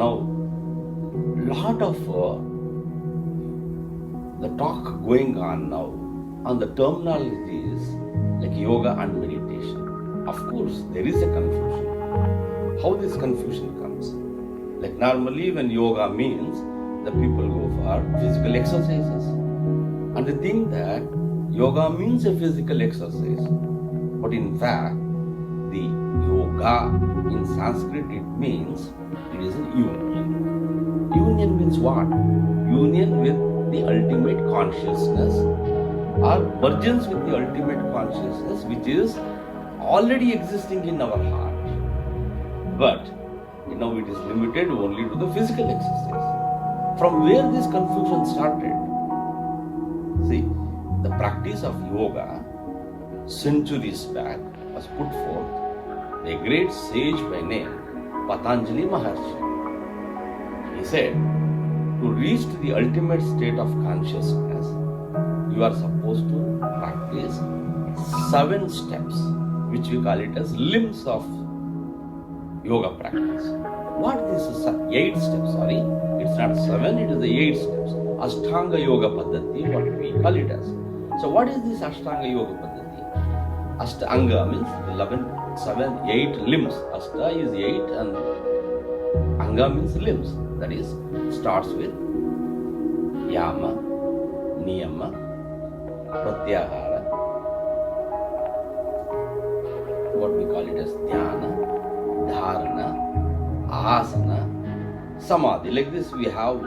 now lot of the talk going on now on the terminologies like yoga and meditation. Of course, there is a confusion. How this confusion comes? Like normally when yoga means, the people go for physical exercises. And they think that yoga means a physical exercise. But in fact, the yoga in Sanskrit, it means it is a union. Union means what? Union with the ultimate consciousness or mergence with the ultimate consciousness which is already existing in our heart. But it is limited only to the physical exercise. From where this confusion started? See, the practice of yoga centuries back was put forth by a great sage by name Patanjali Maharshi. He said, to reach to the ultimate state of consciousness, you are supposed to practice 7 steps, which we call it as limbs of yoga practice. What this is 8 steps, sorry. It's not 7, it is the 8 steps. Ashtanga Yoga Paddhati, what we call it as. So what is this Ashtanga Yoga Paddhati? Ashtanga means 8 limbs. Ashta is 8 and Anga means limbs. That is, starts with Yama, Niyama, Pratyahara, what we call it as Dhyana, Dharana, Asana, Samadhi. Like this we have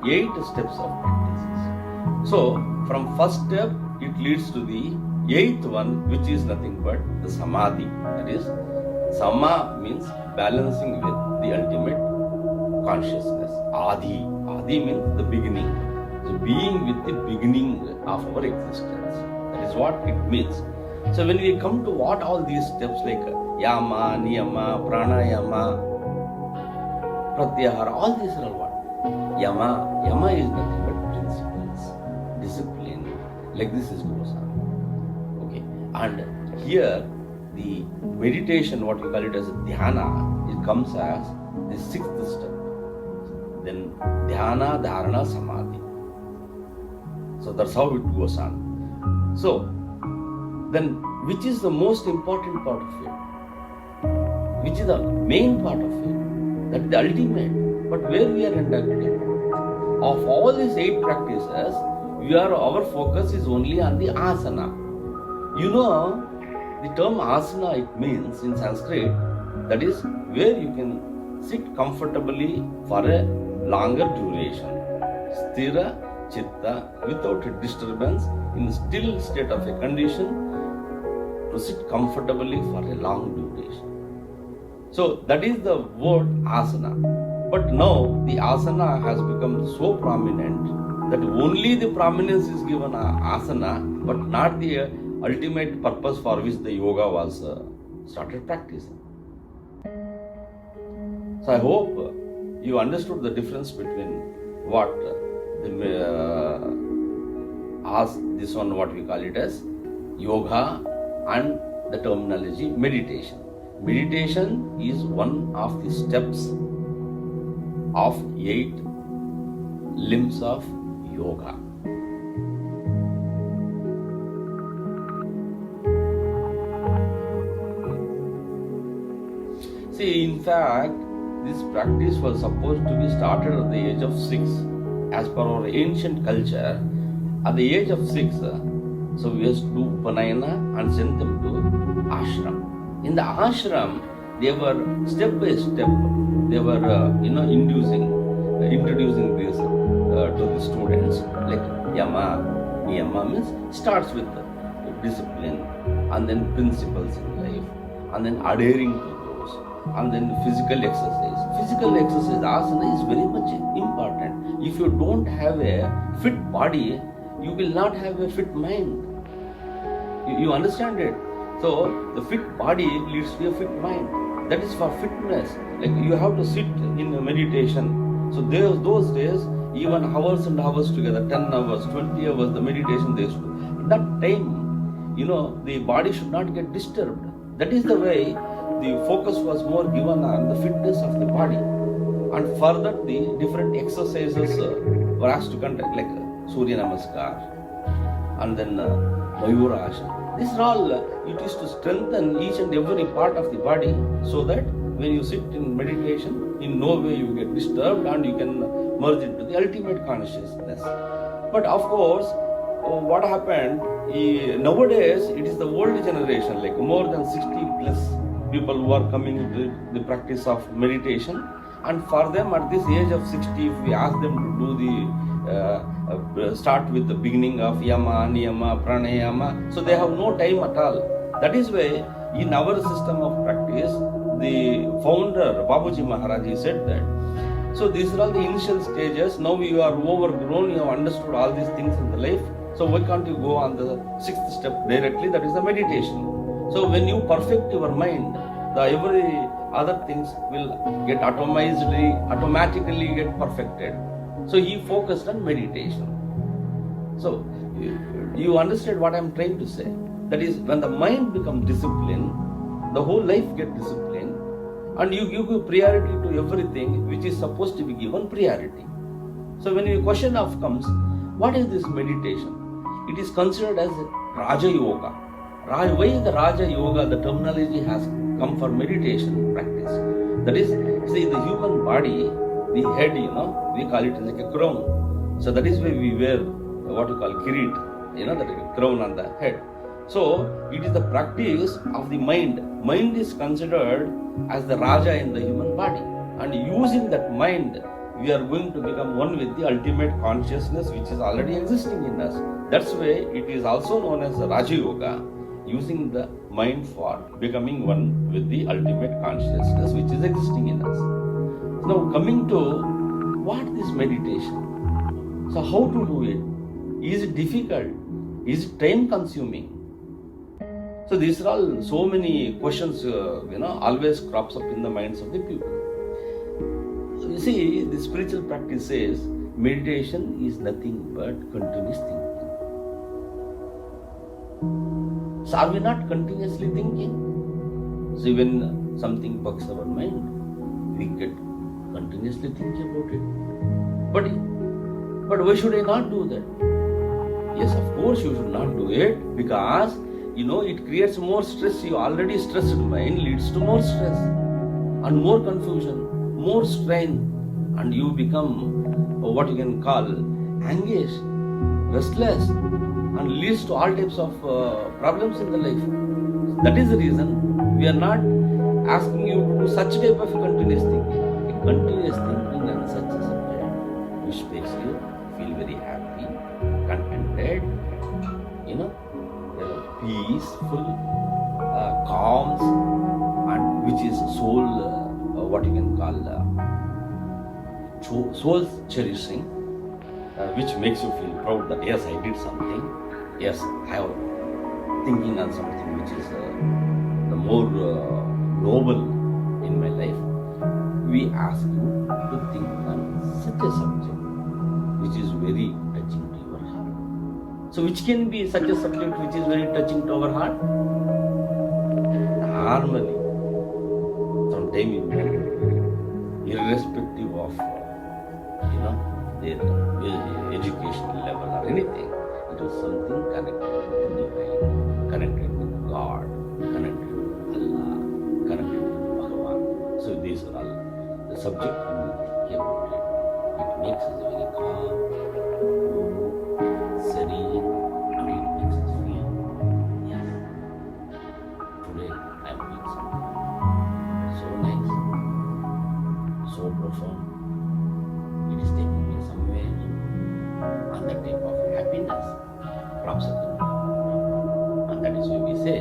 8 steps of practices. So from first step it leads to the 8th one, which is nothing but the Samadhi. That is, Sama means balancing with the ultimate consciousness. Adi. Adi means the beginning. So being with the beginning of our existence. That is what it means. So when we come to what all these steps like Yama, Niyama, Pranayama, Pratyahara, all these are what? Yama is nothing but principles, discipline. Like this is goes on. Okay. And here the meditation, what we call it as dhyana, it comes as the 6th step. Then dhyana, dharana, samadhi. So that's how it goes on. So then which is the most important part of it? Which is the main part of it? That is the ultimate. But where we are inducted? Of all these 8 practices, our focus is only on the asana. The term asana, it means in Sanskrit, that is where you can sit comfortably for a longer duration. Sthira, chitta, without a disturbance, in a still state of a condition, to sit comfortably for a long duration. So that is the word asana. But now the asana has become so prominent that only the prominence is given asana, but not the ultimate purpose for which the yoga was started practicing. So I hope you understood the difference between what this one, what we call it as yoga, and the terminology meditation. Meditation is one of the steps of 8 limbs of yoga. See, in fact, this practice was supposed to be started at the age of 6. As per our ancient culture, at the age of 6, so we used to do Upanayana and send them to ashram. In the ashram, they were step by step, they were introducing this to the students, like Yama. Niyama means starts with discipline, and then principles in life, and then adhering to those, and then physical exercise. Physical exercise, asana, is very much important. If you don't have a fit body, you will not have a fit mind. You understand it? So the fit body leads to a fit mind. That is for fitness. Like you have to sit in a meditation. So those days, even hours and hours together, 10 hours, 20 hours, the meditation they used to do. At that time, the body should not get disturbed. That is the way the focus was more given on the fitness of the body. And further, the different exercises were asked to conduct, like Surya Namaskar, and then Mayura Asana. These are all, it is to strengthen each and every part of the body, so that when you sit in meditation, in no way you get disturbed and you can merge into the ultimate consciousness. But of course, what happened, nowadays it is the old generation, like more than 60 plus people who are coming to the practice of meditation. And for them at this age of 60, if we ask them to do the start with the beginning of yama, niyama, pranayama, so they have no time at all. That is why in our system of practice, the founder Babuji Maharaj, he said that, so these are all the initial stages. Now you are overgrown, you have understood all these things in the life. So why can't you go on the sixth step directly? That is the meditation. So when you perfect your mind, the every other things will get automatically get perfected. So he focused on meditation. So you understand what I am trying to say. That is, when the mind becomes disciplined, the whole life gets disciplined, and you give priority to everything which is supposed to be given priority. So when the question of comes, what is this meditation? It is considered as Raja Yoga. Why the Raja Yoga, the terminology has come for meditation practice? That is, see, the human body, the head, we call it like a crown. So that is why we wear what you call kirit, that crown on the head. So it is the practice of the mind. Mind is considered as the Raja in the human body. And using that mind, we are going to become one with the ultimate consciousness which is already existing in us. That's why it is also known as Raja Yoga, using the mind for becoming one with the ultimate consciousness which is existing in us. Now coming to what is meditation? So how to do it? Is it difficult? Is it time consuming? So these are all so many questions, always crops up in the minds of the people. You see, the spiritual practice says meditation is nothing but continuous thinking. So are we not continuously thinking? So when something bugs our mind, we get continuously thinking about it. But why should I not do that? Yes, of course you should not do it, because it creates more stress. Your already stressed mind leads to more stress and more confusion, more strain, and you become what you can call anxious, restless, and leads to all types of problems in the life. That is the reason we are not asking you to do such type of continuous thinking. A continuous thinking on such a subject which makes you feel very happy, contented, peaceful, calms, and which is soul, what you can call soul cherishing, which makes you feel proud that yes, I did something, yes, I have thinking on something which is the more noble in my life. We ask you to think on such a subject which is very touching to your heart. So which can be such a subject which is very touching to our heart? Normally, from time in time, irrespective of their educational level or anything, it was something connected with the divine, connected with God, connected with Allah, connected with Bhagavan. So these are all the subject when we think about it. It makes us very calm, serene, and it makes us feel, yes, today I am doing something so nice, so profound. It is taking me somewhere, and that type of happiness crops up in me. And that is why we say,